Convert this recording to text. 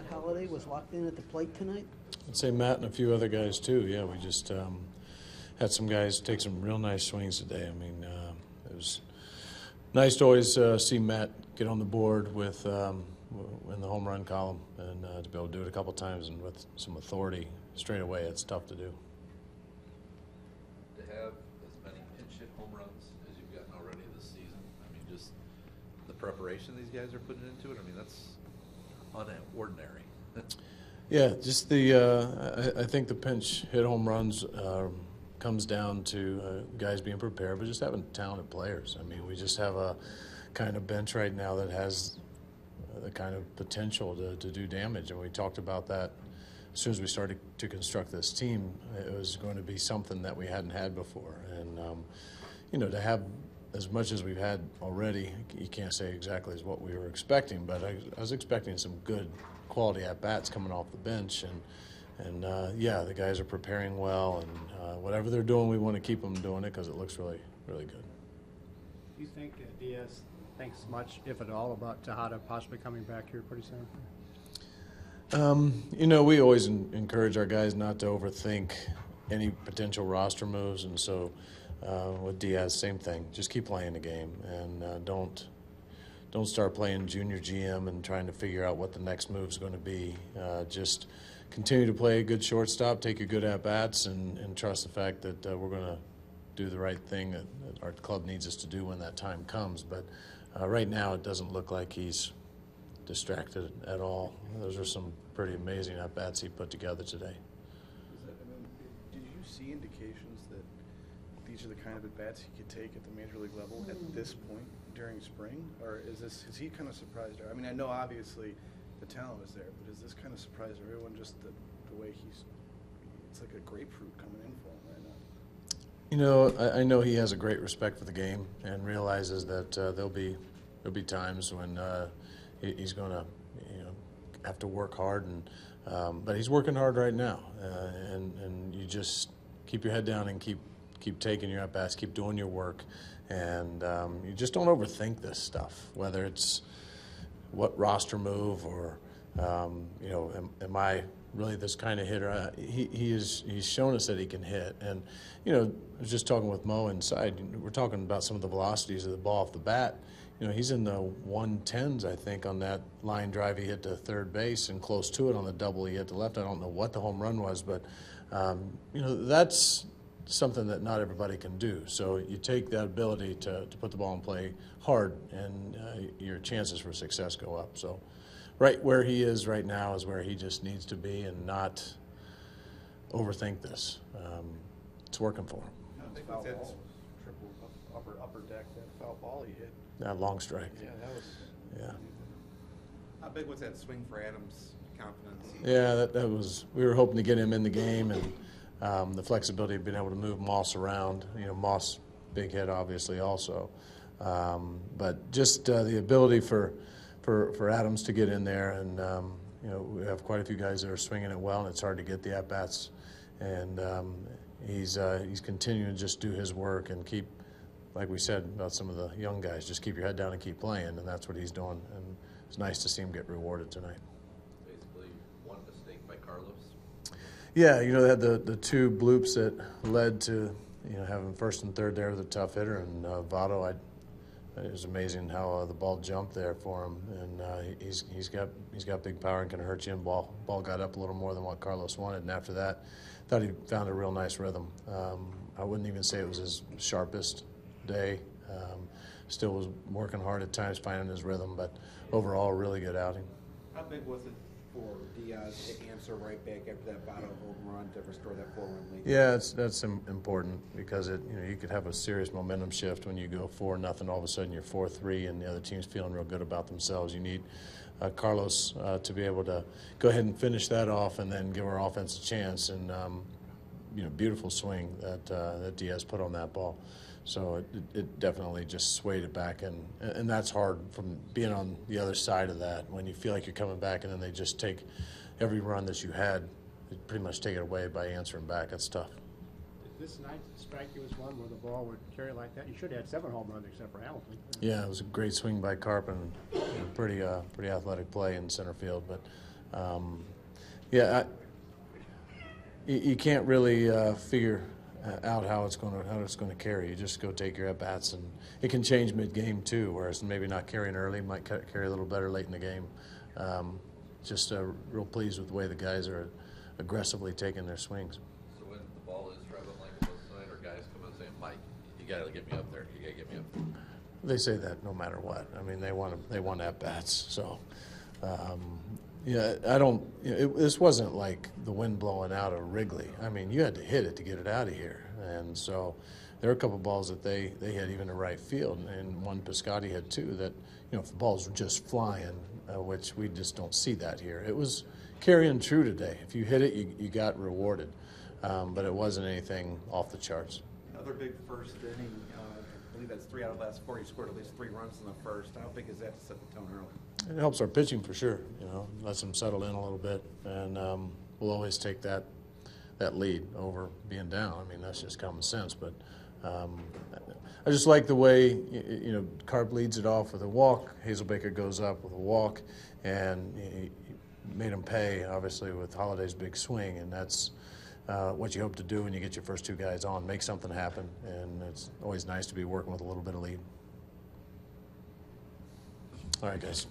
Holliday was locked in at the plate tonight? I'd say Matt and a few other guys too. Yeah, we just had some guys take some real nice swings today. I mean, it was nice to always see Matt get on the board with in the home run column, and to be able to do it a couple times and with some authority straight away. It's tough to do. To have as many pinch hit home runs as you've gotten already this season, I mean, just the preparation these guys are putting into it, I mean, that's unordinary. Yeah, just the I think the pinch hit home runs comes down to guys being prepared, but just having talented players. I mean, we just have a kind of bench right now that has the kind of potential to do damage, and we talked about that as soon as we started to construct this team. It was going to be something that we hadn't had before, and you know, to have as much as we've had already, you can't say exactly as what we were expecting, but I was expecting some good quality at-bats coming off the bench, and yeah, the guys are preparing well, and whatever they're doing, we want to keep them doing it because it looks really, really good. Do you think Diaz thinks much, if at all, about Tejada possibly coming back here pretty soon? You know, we always encourage our guys not to overthink any potential roster moves, and so with Diaz, same thing. Just keep playing the game, and don't start playing junior GM and trying to figure out what the next move is going to be. Just continue to play a good shortstop, take your good at-bats, and trust the fact that we're going to do the right thing that our club needs us to do when that time comes. But right now it doesn't look like he's distracted at all. Those are some pretty amazing at-bats he put together today. Did you see indications that these are the kind of at-bats he could take at the major league level at this point during spring? Or is he kind of surprised? I mean, I know obviously the talent is there, but is this kind of surprised everyone, just the way it's like a grapefruit coming in for him right now? You know, I know he has a great respect for the game and realizes that there'll be times when he's going to, you know, have to work hard, and but he's working hard right now, and you just keep your head down and keep taking your at-bats, keep doing your work, and you just don't overthink this stuff, whether it's what roster move or you know, am I really this kind of hitter? He's shown us that he can hit, and you know, I was just talking with Mo inside. We're talking about some of the velocities of the ball off the bat. You know, he's in the 110s, I think, on that line drive he hit to third base, and close to it on the double he hit to left. I don't know what the home run was, but you know, that's something that not everybody can do. So you take that ability to put the ball in play hard, and your chances for success go up. So right where he is right now is where he just needs to be, and not overthink this. It's working for him. I think that's triple upper deck, that foul ball he hit. That long strike. Yeah, that was. Yeah. How big was that swing for Adams' confidence? Yeah, that was. We were hoping to get him in the game, and the flexibility of being able to move Moss around. You know, Moss, big hit, obviously, also. But just the ability for Adams to get in there, and you know, we have quite a few guys that are swinging it well, and it's hard to get the at bats. And he's continuing to just do his work and keep, like we said about some of the young guys, just keep your head down and keep playing, and that's what he's doing. And it's nice to see him get rewarded tonight. Basically, one mistake by Carlos. Yeah, you know, they had the two bloops that led to, you know, having first and third there with a tough hitter, and Votto, it was amazing how the ball jumped there for him, and he's got big power and can hurt you. And ball got up a little more than what Carlos wanted, and after that, thought he found a real nice rhythm. I wouldn't even say it was his sharpest day. Still was working hard at times, finding his rhythm, but overall, really good outing. How big was it for Diaz to answer right back after that bottom home run to restore that 4-run lead? Yeah, that's important, because you know, you could have a serious momentum shift when you go 4-0. All of a sudden you're 4-3, and the other team's feeling real good about themselves. You need Carlos to be able to go ahead and finish that off, and then give our offense a chance. And you know, beautiful swing that Diaz put on that ball. So it definitely just swayed it back, and that's hard from being on the other side of that, when you feel like you're coming back and then they just take every run that you had, they pretty much take it away by answering back. That's tough. Did this night strike you as one where the ball would carry like that? You should have had 7 home runs except for Hamilton. Yeah, it was a great swing by Carp, and pretty athletic play in center field. But Yeah, you can't really figure out how it's going to carry. You just go take your at bats, and it can change mid game too. Whereas maybe not carrying early might carry a little better late in the game. Just real pleased with the way the guys are aggressively taking their swings. So when the ball is traveling like it was tonight, or guys come in saying, "Mike, you got to get me up there. You got to get me up there." They say that no matter what. I mean, they want at bats. So, yeah, I don't. This wasn't like the wind blowing out of Wrigley. I mean, you had to hit it to get it out of here. And so, there were a couple balls that they had even to right field, and one Piscotty had too. That if the balls were just flying, which we just don't see that here. It was carrying true today. If you hit it, you got rewarded. But it wasn't anything off the charts. Another big first inning. I believe that's 3 out of the last 4. You scored at least 3 runs in the first. How big is that to set the tone early? It helps our pitching for sure. Lets them settle in a little bit, and we'll always take that lead over being down. I mean, that's just common sense. But I just like the way Carp leads it off with a walk. Hazelbaker goes up with a walk, and he made him pay obviously with Holiday's big swing, and that's what you hope to do when you get your first 2 guys on, make something happen, and it's always nice to be working with a little bit of lead. All right, guys.